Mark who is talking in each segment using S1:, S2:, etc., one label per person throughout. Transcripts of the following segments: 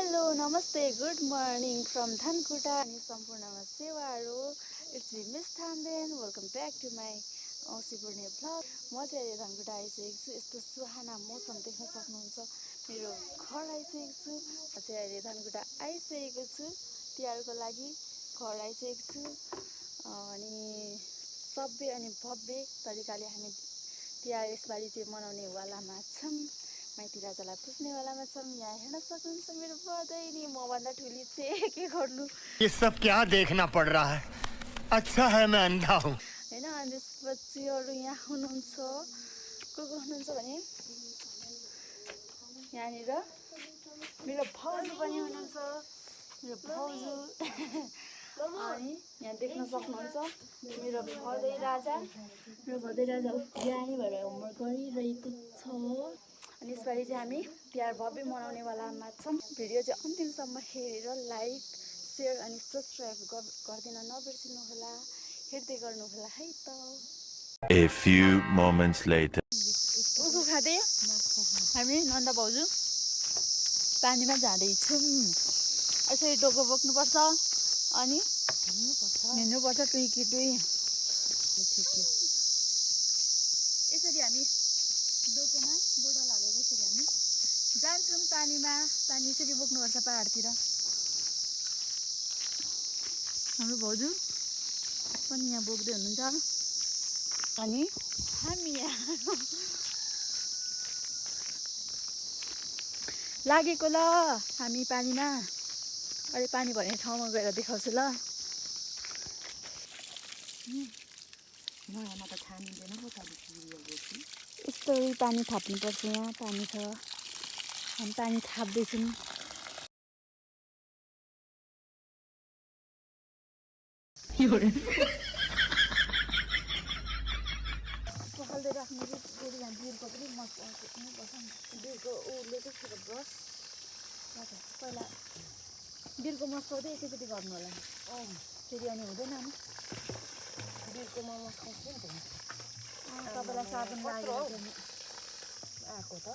S1: Hello नमस्ते good morning from Dhankuta अनि सम्पूर्णमा सेवाहरू it's me miss Thamden welcome back to my औँसी पूर्णे भ्लग। म चाहिँ अहिले धनकुटा आइसकेको छु। यस्तो सुहाना मौसम देख्न सक्नुहुन्छ। मेरो घर आइसकेको छु। म चाहिँ अहिले धनकुटा आइसकेको छु तिहारको लागि घर आइसकेको छु अनि सभ्य अनि भव्य तरिकाले हामी तिहार यसपालि चाहिँ मनाउने वालामा छौँ। माइती राजालाई पुज्नेवालामा छौँ। यहाँ हेर्न सक्नुहुन्छ मेरो बधाई मभन्दा ठुली चाहिँ के गर्नु।
S2: ये सब क्या देखना पड़ रहा है? अच्छा है मैं अंधा हूँ।
S1: हैन अनि त्यसपछि अरू यहाँ हुनुहुन्छ को हुनुहुन्छ भने यहाँनिर मेरो भाउजू पनि हुनुहुन्छ। मेरो भाउजू अनि यहाँ देख्न सक्नुहुन्छ मेरो भदै राजा बिहानै भएर होमवर्क गरिरहेको छ। अनि यसपालि चाहिँ हामी तिहार भव्य मनाउनेवालामा छौँ। भिडियो चाहिँ अन्तिमसम्म हेरेर लाइक सेयर अनि सब्सक्राइब गरिदिन नबिर्सिनुहोला। हेर्दै गर्नुहोला है त।
S3: A few moments later.
S1: उखु खाँदै हामी नन्दा भाउजू पानीमा जाँदैछौँ। यसरी डोको बोक्नुपर्छ अनि हिँड्नुपर्छ टुइकी टुई। यसरी हामी डोकोमा बोटल हालेर यसरी हामी जान्छौँ पानीमा। पानी यसरी बोक्नुपर्छ पाहाडतिर। हाम्रो भाउजू पनि यहाँ बोक्दै हुनुहुन्छ अनि हामी यहाँ लागेको ल हामी पानीमा। अहिले पानी भर्ने ठाउँमा गएर देखाउँछु ल।
S4: नयाँमा त छानिँदैन पो त
S1: यस्तो पानी थाप्नुपर्छ। यहाँ पानी छ हामी पानी थाप्दैछौँ। पखाल्दै राख्नु कि फेरि यहाँ बिरको पनि मस्त आउँछ बिरको उसले चाहिँ फेरि ब्रस पहिला बिरको मस्काउँदै एकैचोटि गर्नु होला फेरि अनि हुँदैन नि।
S4: बिर्कोमा मस्काउँछ नि त
S1: तपाईँलाई साबुन लाग्यो
S4: आएको त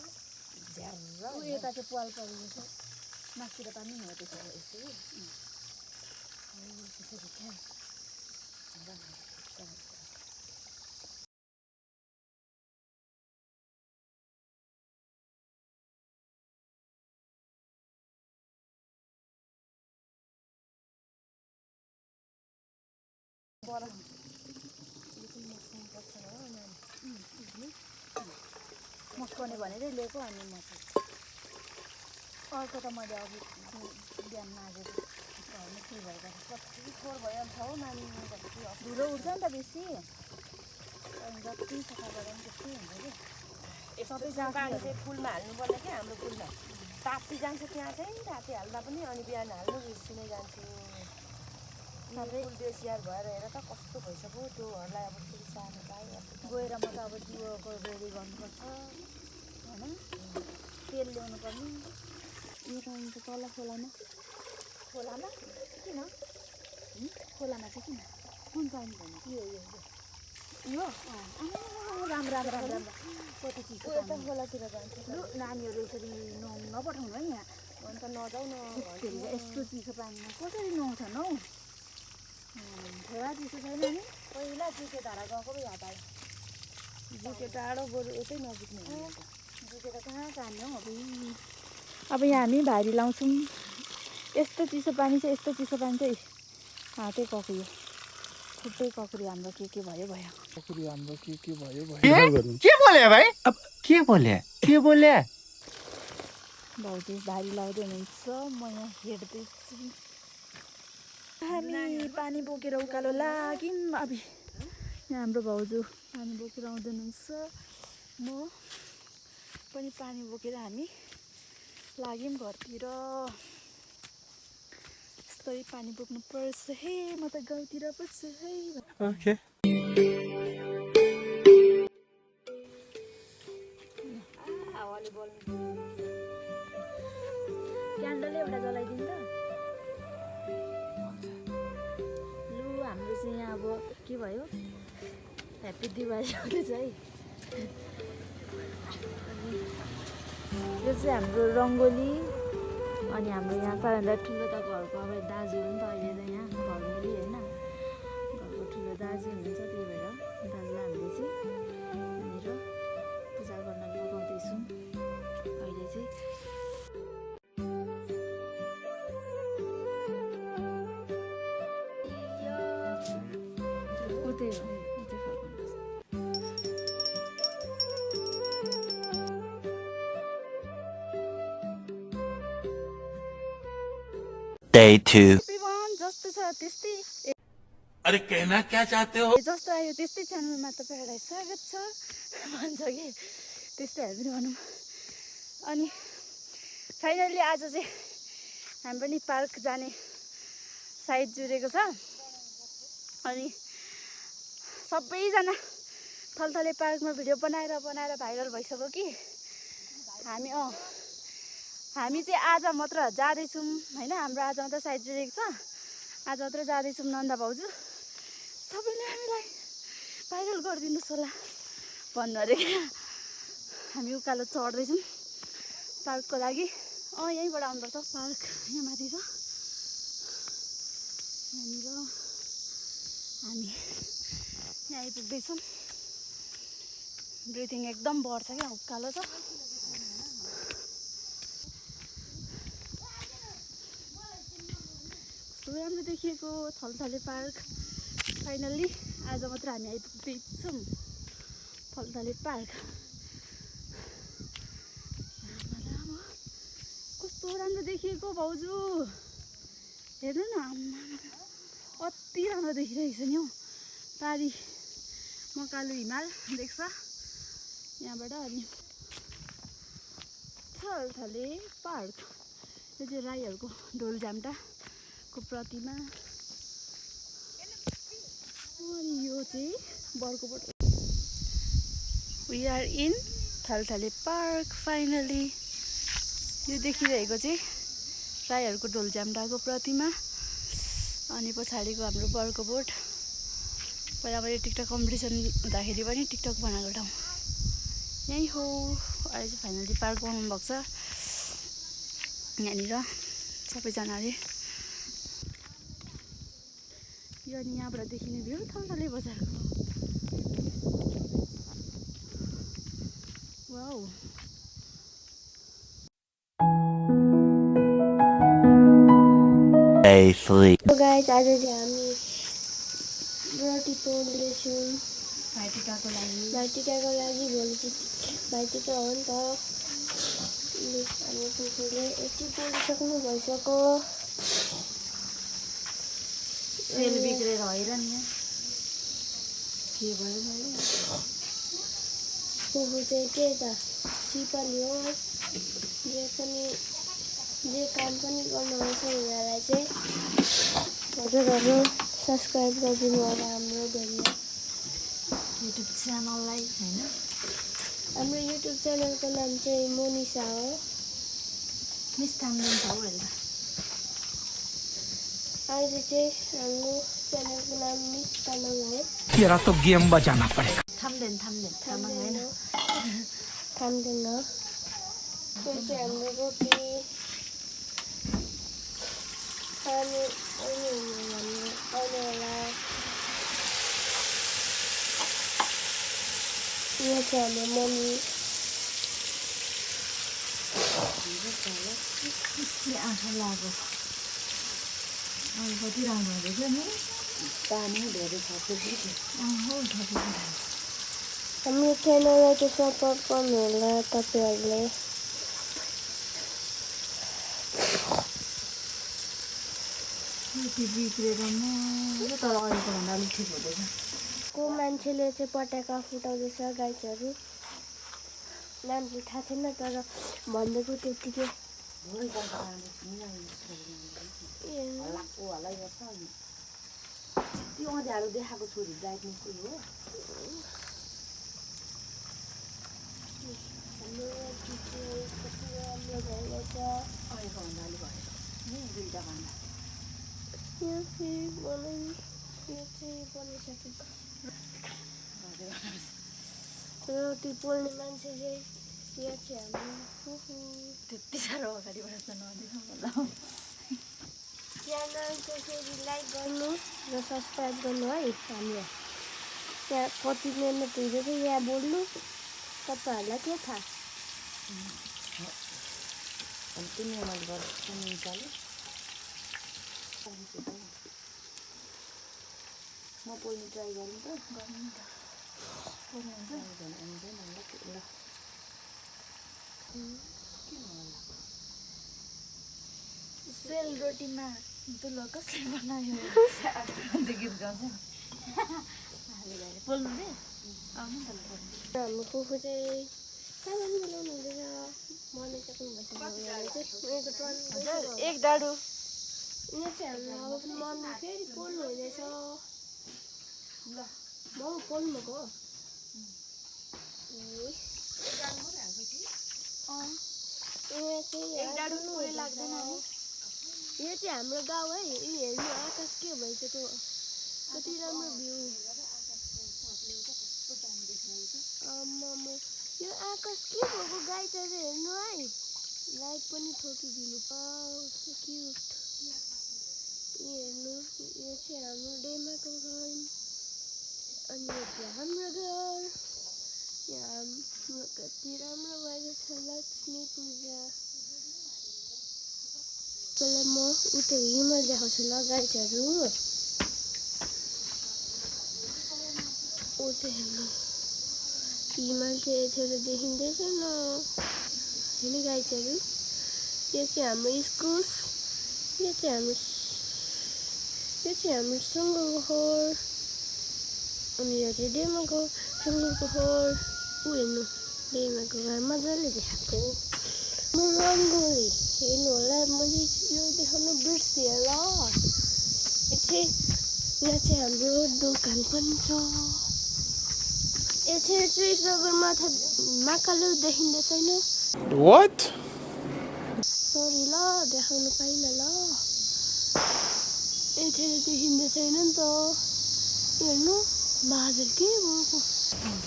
S4: झ्यार
S1: ऊ यता चाहिँ पाल परेको छ मासतिर पानी नि हो त्यसो मस्काउने भनेर ल्याएको अनि म अर्को त मैले अघि बिहान मागेको घरमा के भएर कति फोहोर भइहाल्छ हो नानी। धुलो उठ्छ नि त बेसी अनि जति सफा गरेर पनि त्यस्तै हुन्छ कि
S4: सबै पानी चाहिँ फुलमा हाल्नुपर्ने क्या। हाम्रो फुलमा तात्ती जान्छ त्यहाँ चाहिँ तात्ती हाल्दा पनि अनि बिहान हाल्नु बिर्सिनै जान्छु। सबै फुल बेसियार भएर हेर त कस्तो भइसक्यो त्योहरूलाई अब फेरि सार्नु पायो
S1: गएर म त अब दियोको रेडी गर्नुपर्छ होइन तेल ल्याउनु पर्ने। यो त हुन्छ तल खोलामा किन खोलामा चाहिँ किन कुन पानी भन्नु यो राम्रो राम्रो राम्रो कति चिज यता खोलातिर जान्छ लु नानीहरू यसरी नपठाउनु है यहाँ अन्त नजाउ न फेरि यस्तो चिसो पानीमा कसरी नुहाउँछन् हौ। छोरा चिसो छैन नि
S4: पहिला जुके धारा गएको पो याद आयो।
S1: जुके टाढो बरु यतै नजिक नै जुके त कहाँ जाने हौ। अब यहाँ हामी भारी लाउँछौँ। यस्तो चिसो पानी चाहिँ हातै कक्रियो खुट्टै कक्रियो। हाम्रो के भयो
S2: के बोले भाई? अब के बोले?
S1: भाउजू भारी लाउँदै हुनुहुन्छ म यहाँ हेर्दैछु। हामी पानी बोकेर उकालो लाग्यौँ। अब यहाँ हाम्रो भाउजू पानी बोकेर आउँदै हुनुहुन्छ म पनि पानी बोकेर हामी लाग्यौँ घरतिर। यस्तै पानी बोक्नु पर्छ है। म त गाउँतिर पो छु है।
S2: ओके।
S1: हावाले बोल्नु क्यान्डल एउटा जलाइदिनु त लु। हाम्रो चाहिँ यहाँ अब के भयो ह्याप्पी दिवाली हुँदैछ है। अनि यो चाहिँ हाम्रो रङ्गोली अनि हाम्रो यहाँ सबैभन्दा ठुलो त घरको अब दाजु हो नि त अहिले त यहाँ घरमुली होइन घरको ठुलो दाजु हुनुहुन्छ त्यही भएर दाजुलाई हामीले चाहिँ यहाँनिर पूजा गर्न लगाउँदैछौँ अहिले चाहिँ उतै हो उतै फर्काउनुहोस्
S3: Day 2.
S1: एभ्रिवान जस्तो छ त्यस्तै
S3: अरे कहना क्या चाहते हो?
S1: जस्तो आयो त्यस्तै च्यानलमा तपाईँहरूलाई स्वागत छ भन्छ कि त्यस्तै हामी पनि भनौँ अनि फाइनल्ली आज चाहिँ हामी पनि पार्क जाने साइड जुरेको छ अनि सबैजना थलथले पार्कमा भिडियो बनाएर भाइरल भइसक्यो कि हामी चाहिँ आज मात्र जाँदैछौँ होइन हाम्रो आज मात्र साइड जुरेको छ आज मात्र जाँदैछौँ नन्दा भाउजू सबैले हामीलाई भाइरल गरिदिनुहोस् होला भन्नु अरे हामी उकालो चढ्दैछौँ पार्कको लागि यहीँबाट आउनुपर्छ पार्क यहाँ माथि छ यहाँनिर हामी यहाँ आइपुग्दैछौँ ब्रिथिङ एकदम बढ्छ क्या उकालो छ कस्तो राम्रो देखिएको थलथले पार्क फाइनल्ली आज मात्र हामी आइपुग्दैछौँ थलथले पार्क लामो कस्तो राम्रो देखिएको भाउजू हेर्नु न आम्मा कति राम्रो देखिरहेको छ नि हौ पारी मकालु हिमाल देख्छ यहाँबाट अनि थलथले पार्क यो चाहिँ राईहरूको ढोलझ्याम्टाको प्रतिमा अनि यो चाहिँ बर्कोबाट we are in Thalthale park finally यो देखिरहेको चाहिँ राईहरूको ढोलझ्याम्टाको प्रतिमा अनि पछाडिको हाम्रो बर्को बोट पहिला मैले टिकटक कम्पिटिसन हुँदाखेरि पनि टिकटक बनाएको ठाउँ यहीँ हो अहिले चाहिँ फाइनली पार्क बनाउनु भएको छ यहाँनिर सबैजनाले यो अनि यहाँबाट देखिने भ्यू थलथले बजारको वाउ
S3: Day 3.
S5: गाइस आज चाहिँ हामी रोटी पोल्दैछौँ
S1: भाइटिकाको लागि
S5: भाइटिकाको लागि भोलि चाहिँ भाइटिका हो नि त हामी कुकुरले यति पोलिसक्नु भइसक्यो
S1: तेल बिग्रेर होइन नि यहाँ के भयो भयो
S5: कुकुर चाहिँ के त सिपाली हो जे काम पनि गर्नुहुन्छ उनीहरूलाई चाहिँ हजुरहरू सब्सक्राइब गरिदिनु होला हाम्रो भिडियो
S1: युट्युब च्यानललाई होइन
S5: हाम्रो युट्युब च्यानलको नाम चाहिँ मोनिसा हो
S1: मिस ताम्दैन छ हौ अहिले
S5: अहिले चाहिँ हाम्रो च्यानलको नाम मिस तामाङ हो
S2: तेरा तो गेम बजाना पड़ेगा
S1: थाम्दैन तामाङ होइन
S5: थाम्दैन यो चाहिँ हाम्रो रोटी खानु आउनु होला यो चाहिँ हाम्रो मम्मी
S1: आँखा लाग्यो अब कति राम्रो हुँदैछ नि पानी धेरै
S5: हाम्रो च्यानललाई चाहिँ सपोर्ट गर्नु होला तपाईँहरूले
S1: बिग्रेर म तर अहिलेको भन्दा अलिक ठिक हुँदैछ
S5: को मान्छेले चाहिँ पटाका फुटाउँदैछ गाइसहरू नाम चाहिँ थाहा छैन तर भनिदिएको त्यत्तिकै
S1: त्यो अँध्यारो देखाएको छोरी ब्राइटनेस हो
S5: हाम्रो कति राम्रो भइरहेछ
S1: अहिलेको भन्दा अलिक भयो नि दुईवटा भन्दा
S5: यो चाहिँ बनिसकेको रोटी पोल्ने मान्छे चाहिँ यो चाहिँ हाम्रो
S1: त्यति साह्रो अगाडिबाट त नदिनु होला
S5: च्यानलको फेरि लाइक गर्नु र सब्सक्राइब गर्नु है हाम्रो त्यहाँ कति मिनट हुँदैछ यहाँ बोल्नु तपाईँहरूलाई के थाहा
S4: अनि 3 मिनट गर्छु निकाल्नु म बोल्नु ट्राई गरौँ त
S1: सेल रोटीमा दुलो कसले बनायो अन्त गीत गाउँछ बोल्नु दे आउनु त
S5: हाम्रो फुफू चाहिँ सामान मिलाउनु हुँदैन बनाइसक्नु भइसक्यो
S1: एक डाडु
S5: यहाँ चाहिँ हाम्रो अब मम्मी फेरि पोल्नु हुँदैछ ल म पोल्नुको
S1: एक डाडु पुरै लाग्दैन नि
S5: यो चाहिँ हाम्रो गाउँ है यो हेर्नु आकाश के भइसक्यो कति राम्रो भ्यू यो आकाश के भएको गाई चरे हेर्नु है लाइक पनि ठोकिदिनु सो क्युट यो हेर्नु यो चाहिँ हाम्रो डेमाको घर अनि यो चाहिँ हाम्रो घर यहाँ हाम्रो कति राम्रो भएको छ लक्ष्मी पूजा पहिला म उता हिमाल देखाउँछु ल गाइजहरू उता हेर्नु हिमाल चाहिँ यतिखेर देखिँदैछ न होइन गाइजहरू यो चाहिँ हाम्रो इस्कुस यो चाहिँ हाम्रो सुँगुरको खोर अनि यो चाहिँ डेमाको सुँगुरको खोर ऊ हेर्नु डेमाको घर मजाले देखाएको म रङ्गोली हेर्नु होला मैले यो देखाउनु बिर्सेँ ल यहाँ चाहिँ हाम्रो दोकान पनि छ यतिखेर चाहिँ सगरमाथा महाकाल देखिँदै छैन
S2: What?
S5: सरी ल देखाउनु पाइनँ ल यतिखेर देखिँदै छैन नि त हेर्नु बादल के भएको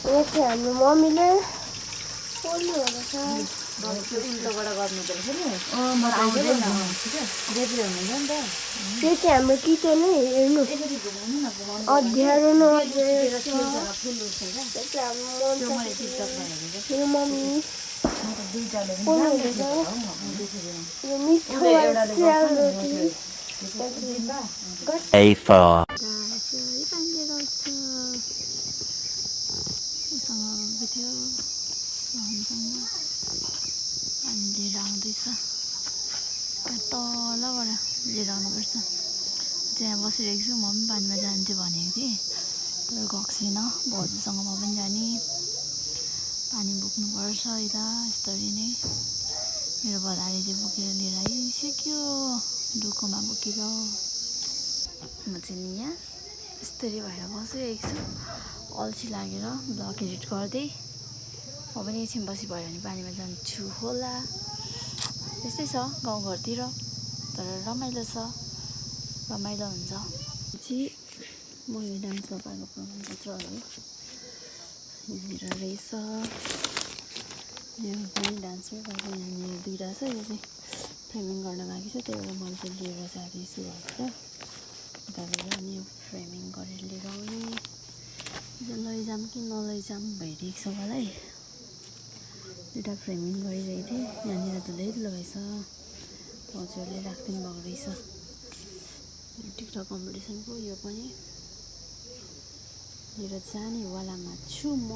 S5: यो चाहिँ हाम्रो मम्मीले पोल्नु रहेछ
S1: उल्टोबाट गर्नु पर्छ नि
S5: यो चाहिँ हाम्रो किचन है हेर्नु अँध्यारो न मेरो मम्मी पोल्नु हुँदैछ यो मिठो रोटी
S3: A4.
S1: थियो अनि लिएर आउँदैछ तलबाट लिएर आउनुपर्छ त्यहाँ बसिरहेको छु म पनि पानीमा जान्थ्यो भनेको थिएँ तर गएको छैन भाउजूसँग म पनि जाने पानी बोक्नुपर्छ यता यस्तरी नै मेरो बधारी चाहिँ बोकेर लिएर आइसक्यो डोकोमा बोकेर म चाहिँ नि यहाँ यस्तरी भएर बसिरहेको छु अल्छी लागेर ब्लग एडिट गर्दै म पनि एकछिन बसी भयो भने पानीमा जान्छु होला त्यस्तै छ गाउँघरतिर तर रमाइलो छ रमाइलो हुन्छ चाहिँ म यो डान्समा पाएको प्रमाणपत्रहरू यहाँनिर रहेछ यो पनि डान्समै पाएको यहाँनिर दुईवटा छ यो चाहिँ फ्रेमिङ गर्न बाँकी छ त्यही भएर मैले चाहिँ लिएर जाँदैछु भनेर उताबाट अनि यो फ्रेमिङ गरेर लिएर आउने लैजाऊँ कि नलैजाऊँ भइरहेको छ मलाई दुइटा फ्रेमिङ गरिरहेको थिएँ यहाँनिर धुलै धुलो भएछ भाउजूहरूले राखिदिनु भएको रहेछ टिकटक कम्पिटिसनको यो पनि लिएर जानेवालामा छु म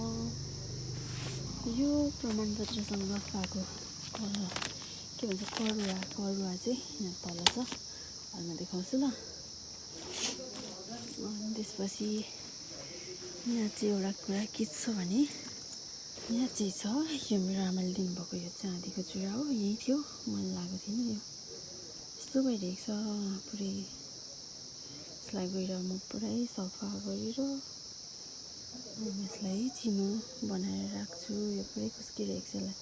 S1: यो प्रमाणपत्रसँग पाएको के भन्छ करुवा चाहिँ यहाँ तल छ हलमा देखाउँछु ल अनि त्यसपछि यहाँ चाहिँ एउटा कुरा के छ भने यहाँ चाहिँ छ यो मेरो आमाले दिनुभएको यो चाँदीको चुरा हो यही थियो मन लागेको थिएन यो यस्तो भइरहेको छ पुरै यसलाई गएर म पुरै सफा गरेर यसलाई चिनो बनाएर राख्छु यो पुरै खुस्किरहेको छ यसलाई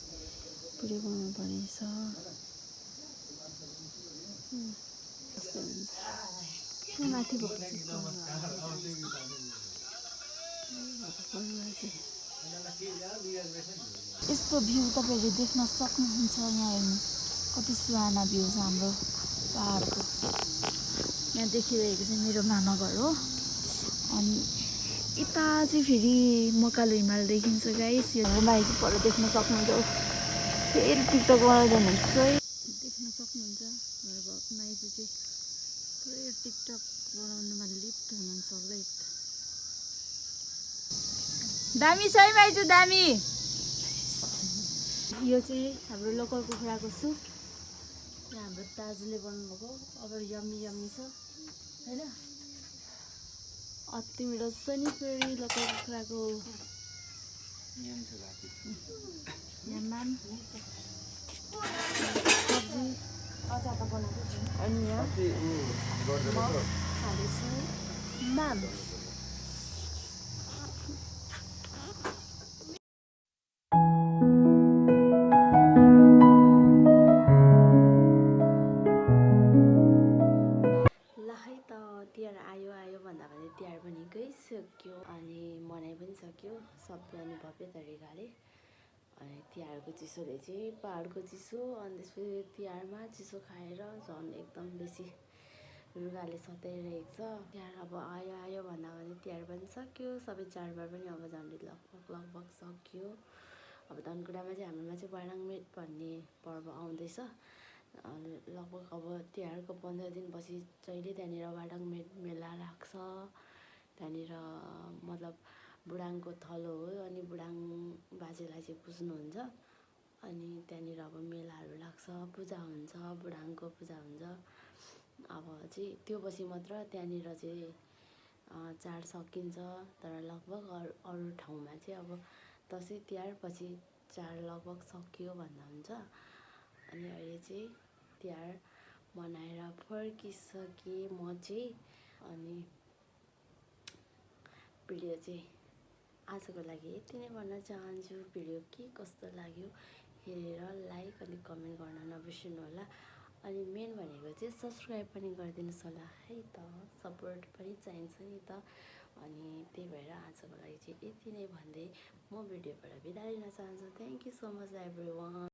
S1: पुरै बनाउनु पर्ने छ माथि भएको चाहिँ यस्तो भ्यू तपाईँहरूले देख्न सक्नुहुन्छ। यहाँ हेर्नु कति सुहाना भ्यू छ हाम्रो पहाडको। यहाँ देखिरहेको चाहिँ मेरो मामा घर हो। अनि यता चाहिँ फेरि मकालु हिमाल देखिन्छ गाइस। यो माइती पर देख्न सक्नुहुन्छ। फेरि टिकटक बनाउँदैन है देख्न सक्नुहुन्छ। हाम्रो माइती चाहिँ पुरै टिकटक बनाउनुमा लिप्त हुनुहुन्छ होला। दामी छ है माइजू, दामी। यो चाहिँ हाम्रो लोकल कुखुराको सुप। यहाँ हाम्रो दाजुले बनाउनुभएको। अब यम्मी यम्मी छ होइन। अति मिठो छ नि फेरि लोकल कुखुराको। यहाँ माम सब्जी
S4: अचार त बनाउँदैछु।
S1: अनि यहाँ म खाँदैछु माम। तिहार आयो आयो भन्दा भन्दै तिहार पनि गइसक्यो अनि मनाइ पनि सक्यो सबै अनि भव्य तरिकाले। अनि तिहारको चिसोले चाहिँ पहाडको चिसो अनि त्यसपछि तिहारमा चिसो खाएर झन् एकदम बेसी रुगाले सताइरहेको छ। तिहार अब आयो आयो भन्दा भन्दै तिहार पनि सक्यो। सबै चाडबाड पनि अब झन्डै लगभग सक्यो। अब धनकुटामा चाहिँ हाम्रोमा चाहिँ बाडाङमेट भन्ने पर्व आउँदैछ। लगभग अब तिहारको 15 दिनपछि जहिले त्यहाँनिर बाडाङमेट मेला लाग्छ। त्यहाँनिर मतलब बुढाङको थलो हो। अनि बुढाङ बाजेलाई चाहिँ पुज्नुहुन्छ। अनि त्यहाँनिर अब मेलाहरू लाग्छ, पूजा हुन्छ, बुढाङको पूजा हुन्छ। अब चाहिँ त्यो पछि मात्र त्यहाँनिर चाहिँ चाड सकिन्छ। तर लगभग अरू ठाउँमा चाहिँ अब दसैँ तिहार पछि चाड लगभग सकियो भन्दा हुन्छ। अनि अहिले चाहिँ तिहार मनाएर फर्किसकेँ म चाहिँ। अनि भिडियो चाहिँ आजको लागि यति नै भन्न चाहन्छु। भिडियो के कस्तो लाग्यो हेरेर लाइक अनि कमेन्ट गर्न नबिर्सिनु होला। अनि मेन भनेको चाहिँ सब्सक्राइब पनि गरिदिनुहोस् होला है त। सपोर्ट पनि चाहिन्छ नि त। अनि त्यही भएर आजको लागि चाहिँ यति नै भन्दै म भिडियोबाट बिदा लिन चाहन्छु। Thank you so much everyone.